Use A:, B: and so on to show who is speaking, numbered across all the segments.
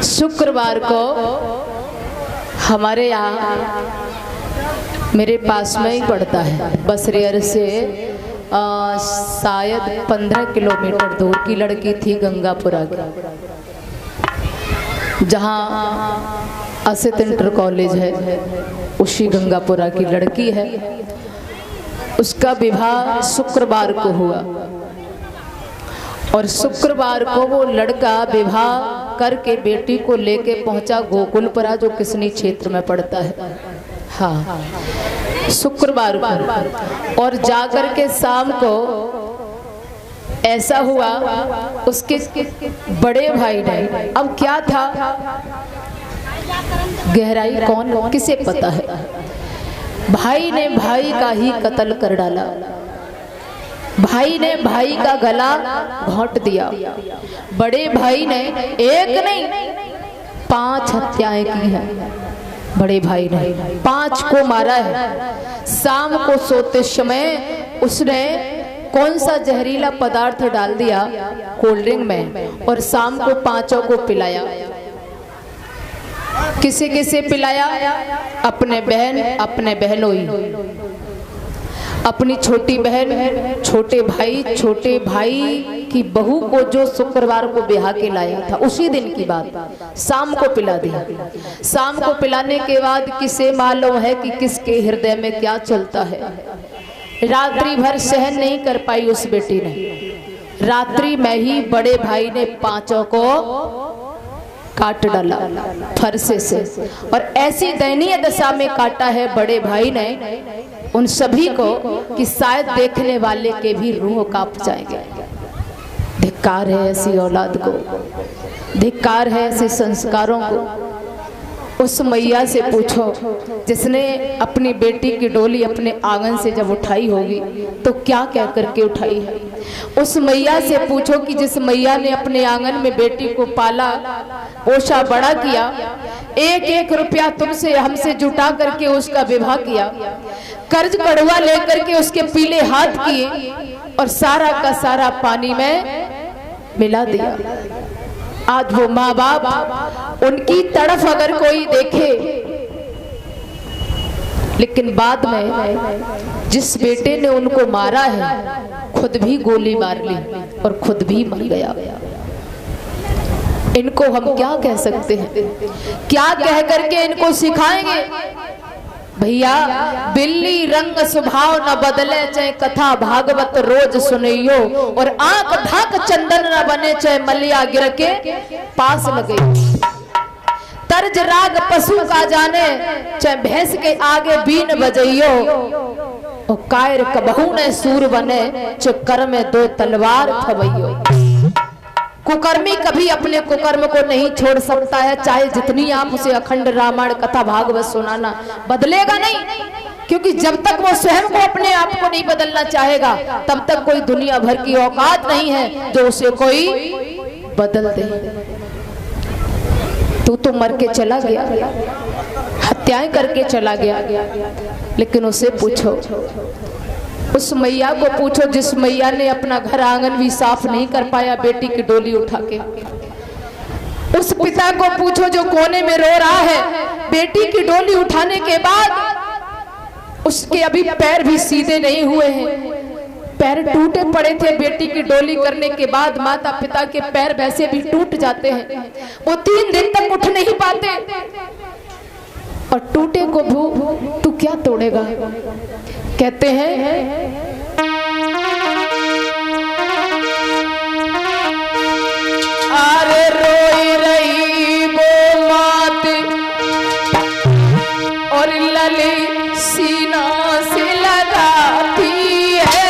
A: शुक्रवार को हमारे यहाँ मेरे पास में ही पड़ता है, बसरियर से शायद 15 किलोमीटर दूर की लड़की थी गंगापुरा की, जहाँ असित इंटर कॉलेज है, उसी गंगापुरा की लड़की है। उसका विवाह शुक्रवार को हुआ और शुक्रवार को वो लड़का विवाह करके बेटी को लेके पहुंचा गोकुलपुरा, जो किसनी क्षेत्र में पड़ता है। हाँ, शुक्रवार को। और जाकर के शाम को ऐसा हुआ, उसके बड़े भाई ने, अब क्या था गहराई कौन किसे पता है, भाई ने भाई का ही कत्ल कर डाला। भाई ने भाई का गला घोंट दिया। बड़े भाई ने एक नहीं 5 हत्याएं की है। बड़े भाई ने 5 को मारा है। शाम को सोते समय उसने कौन सा जहरीला पदार्थ डाल दिया कोल्ड ड्रिंक में और शाम को 5 को पिलाया। किसे किसे पिलाया? अपने बहन, अपने बहनोई, अपनी छोटी बहन, छोटे भाई की बहू को जो शुक्रवार को ब्याह के लाया था, उसी दिन की बात, शाम को पिला दिया। शाम को पिलाने के बाद किसे मालूम है कि किसके हृदय में क्या चलता है। रात्रि भर सहन नहीं कर पाई उस बेटी ने। रात्रि में ही बड़े भाई ने 5 को काट डाला फरसे से, और ऐसी दयनीय दशा में काटा है बड़े भाई ने उन सभी को कि शायद देखने वाले के भी रूह कांप जाएंगे। धिक्कार है ऐसी औलाद को, धिक्कार है ऐसे संस्कारों को। उस मैया से पूछो जिसने अपनी बेटी की डोली अपने आंगन से जब उठाई होगी तो क्या कह करके उठाई है। उस मैया से पूछो कि जिस मैया ने अपने आंगन में बेटी को पाला, पोषा, बड़ा किया, 1-1 रुपया तुमसे हमसे जुटा करके उसका विवाह किया, कर्ज कड़वा लेकर के उसके पीले हाथ किए और सारा का सारा पानी में मिला दिया। आज वो माँ बाप उनकी तड़फ अगर कोई देखे, लेकिन बाद में जिस बेटे ने उनको मारा है खुद भी गोली मार ली और खुद भी मर गया। इनको हम क्या कह सकते हैं? क्या कह करके इनको सिखाएंगे? भैया, बिल्ली रंग स्वभाव न बदले, चाहे कथा भागवत रोज सुनियो, और आंख ढाक चंदन न बने, चाहे मलिया गिर के पास लगे। तर्ज राग पशु का जाने, चाहे भैंस के आगे बीन बजइयो, और कायर कबहू ने सूर बने, चाहे कर में 2 तलवार थवइयो। कुकर्मी कभी अपने कुकर्म को नहीं छोड़ सकता है, चाहे जितनी आप उसे अखंड रामायण कथा भागवत सुनाना, बदलेगा नहीं। क्योंकि जब तक वो स्वयं को अपने आप को नहीं बदलना चाहेगा तब तक कोई दुनिया भर की औकात नहीं है जो उसे कोई बदल दे। तू तो मर के चला गया, हत्याएं करके चला गया, लेकिन उसे पूछो, उस मैया को पूछो जिस मैया ने अपना घर आंगन भी साफ नहीं कर पाया बेटी की डोली उठा के। उस पिता को पूछो जो कोने में रो रहा है बेटी की डोली उठाने के बाद, उसके अभी पैर भी सीधे नहीं हुए हैं, पैर टूटे पड़े थे। बेटी की डोली करने के बाद माता पिता के पैर वैसे भी टूट जाते हैं, वो 3 दिन तक उठ नहीं पाते। और टूटे को तू क्या तोड़ेगा? कहते हैं अरे रोई रही वो मात और लली सीना से लगाती है।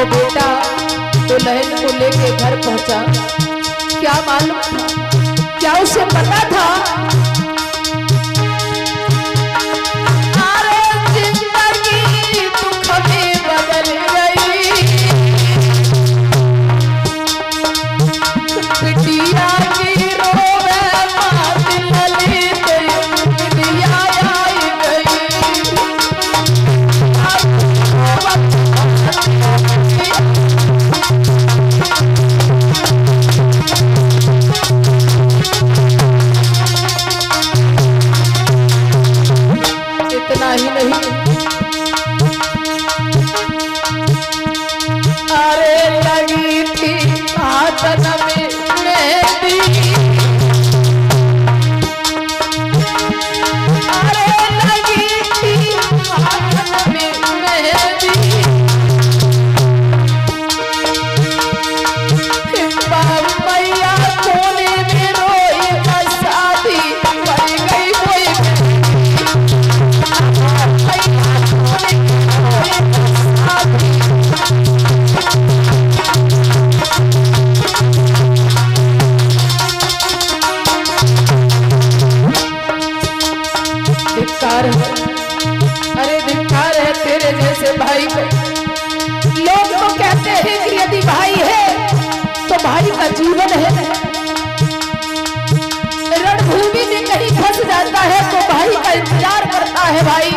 A: वो बेटा दुल्हन को लेके घर पहुंचा। क्या मालूम था, क्या उसे पता था, अरे जिंदगी दुख में बदल गई, बिटिया की रोवे मात ललित, बिटिया आई गई। इतना ही नहीं, अरे लगी थी आतन में मेहंदी, अरे लगी थी आतन में मेहंदी, बाबू मैया कोने में रोई शादी बन गई कोई धिक्कार है, अरे धिक्कार है तेरे जैसे भाई को। लोग तो कहते हैं कि यदि भाई है तो भाई का जीवन है, रणभूमि में कहीं फंस जाता है तो भाई का इंतजार करता है भाई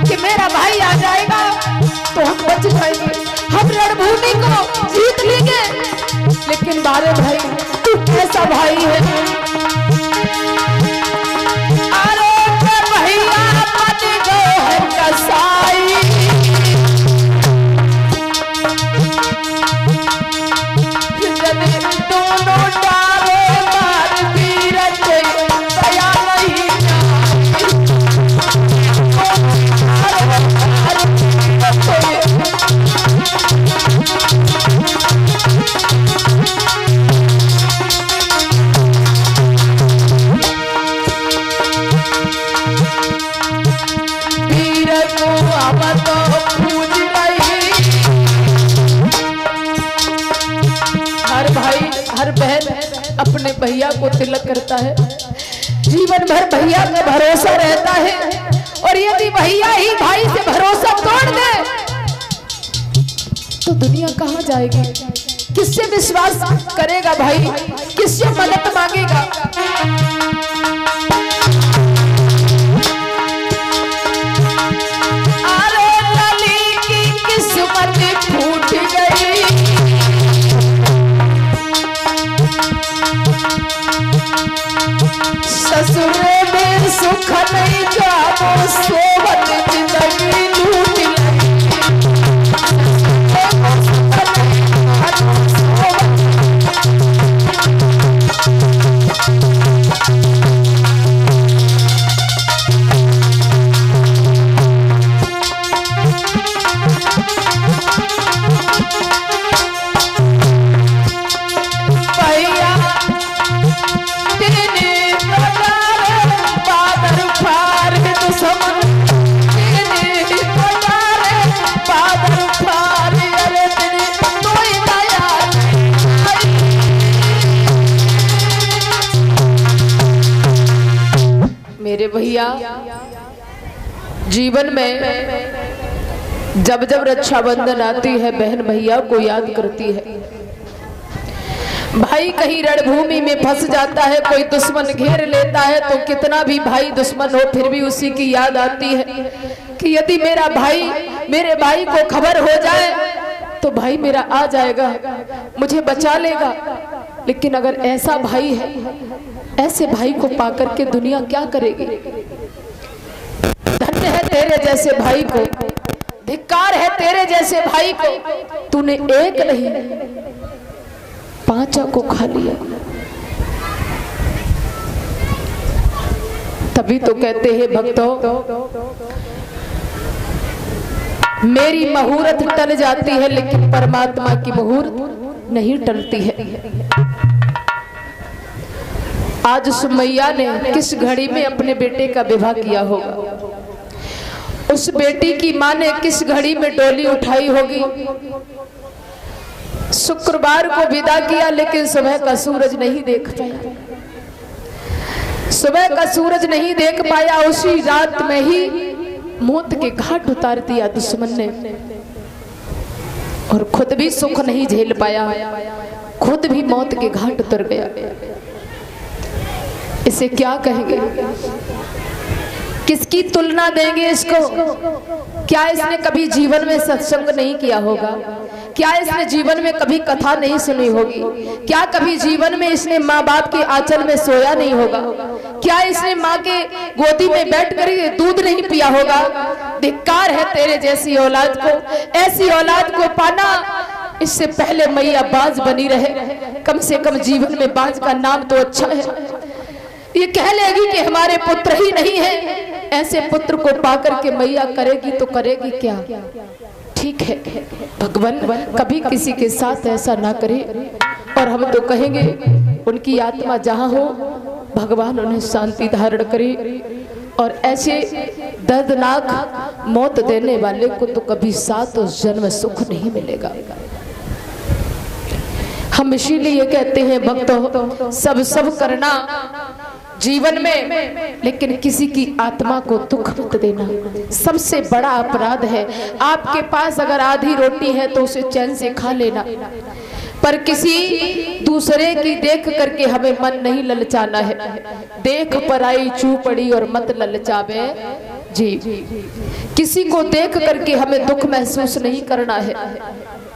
A: कि मेरा भाई आ जाएगा तो हम बच जाएंगे, हम रणभूमि को जीत लेंगे। लेकिन बारे भाई तू कैसा भाई है, अरे भैया मन गोहर कसाई, दोनों डाले मार पीरत दया नहीं हर बहन अपने भैया को तिलक करता है, जीवन भर भैया का भरोसा रहता है, और यदि भैया ही भाई से भरोसा तोड़ दे तो दुनिया कहां जाएगी, किससे विश्वास करेगा भाई, किससे मदद मांगेगा। अरे लली की किस्मत फूट गई, ससुरे में सुख नहीं जाओ, सोवत जिंदगी लूट लगी। मेरे भैया जीवन में जब जब रक्षाबंधन आती है बहन भैया को याद करती है। भाई कहीं रणभूमि में फंस जाता है, कोई दुश्मन घेर लेता है तो कितना भी भाई दुश्मन हो फिर भी उसी की याद आती है कि यदि मेरा भाई मेरे भाई को खबर हो जाए तो भाई मेरा आ जाएगा, मुझे बचा लेगा। लेकिन अगर ऐसा भाई है, ऐसे भाई को पाकर के दुनिया क्या करेगी। धन्य है तेरे जैसे भाई को, धिक्कार है तेरे जैसे भाई को, तूने एक नहीं 5 को खा लिया। तभी तो कहते हैं भक्तों, मेरी मुहूर्त टल जाती है लेकिन परमात्मा की मुहूर्त नहीं टलती है। आज उस मैया ने किस घड़ी में अपने बेटे का विवाह किया होगा, उस बेटी की माँ ने किस घड़ी में डोली उठाई होगी, शुक्रवार को विदा किया, लेकिन सुबह का सूरज नहीं देख पाया। सुबह का सूरज नहीं देख पाया। उसी रात में ही मौत के घाट उतार दिया दुश्मन ने, और खुद भी सुख नहीं झेल पाया, खुद भी मौत के घाट उतर गया। इसे क्या कहेंगे, किसकी तुलना देंगे इसको? क्या इसने कभी जीवन में सत्संग नहीं किया होगा? क्या इसने जीवन में कभी कथा नहीं सुनी होगी? क्या कभी जीवन में इसने माँ बाप के आंचल में सोया नहीं होगा? क्या इसने माँ के गोदी में बैठकर दूध नहीं पिया होगा? धिक्कार है तेरे जैसी औलाद को। ऐसी औलाद को पाना, इससे पहले मैया बाज बनी रहे। कम से कम जीवन में बाज का नाम तो अच्छा है। ये कह लेगी कि हमारे पुत्र ही नहीं है। ऐसे पुत्र को पाकर के मैया करेगी तो करेगी क्या? ठीक है, भगवान कभी किसी के साथ ऐसा ना करे। और हम तो कहेंगे उनकी आत्मा जहाँ हो, भगवान उन्हें शांति धारण करे। और ऐसे दर्दनाक मौत देने वाले को तो कभी सात जन्म सुख नहीं मिलेगा। हम इसीलिए कहते हैं भक्तों, सब करना जीवन में, लेकिन किसी की आत्मा को दुख मत देना। सबसे बड़ा अपराध है। आपके पास अगर आधी रोटी है तो उसे चैन से खा लेना, पर किसी दूसरे की देख करके हमें मन नहीं ललचाना है। देख पराई चूपड़ी और मत ललचावे जी। किसी को देख करके हमें दुख महसूस नहीं करना है।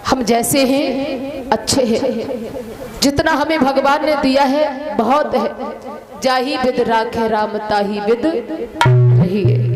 A: हम जैसे हैं अच्छे हैं। जितना हमें भगवान ने दिया है बहुत है। जाही विद राखे राम ताही विद रही है।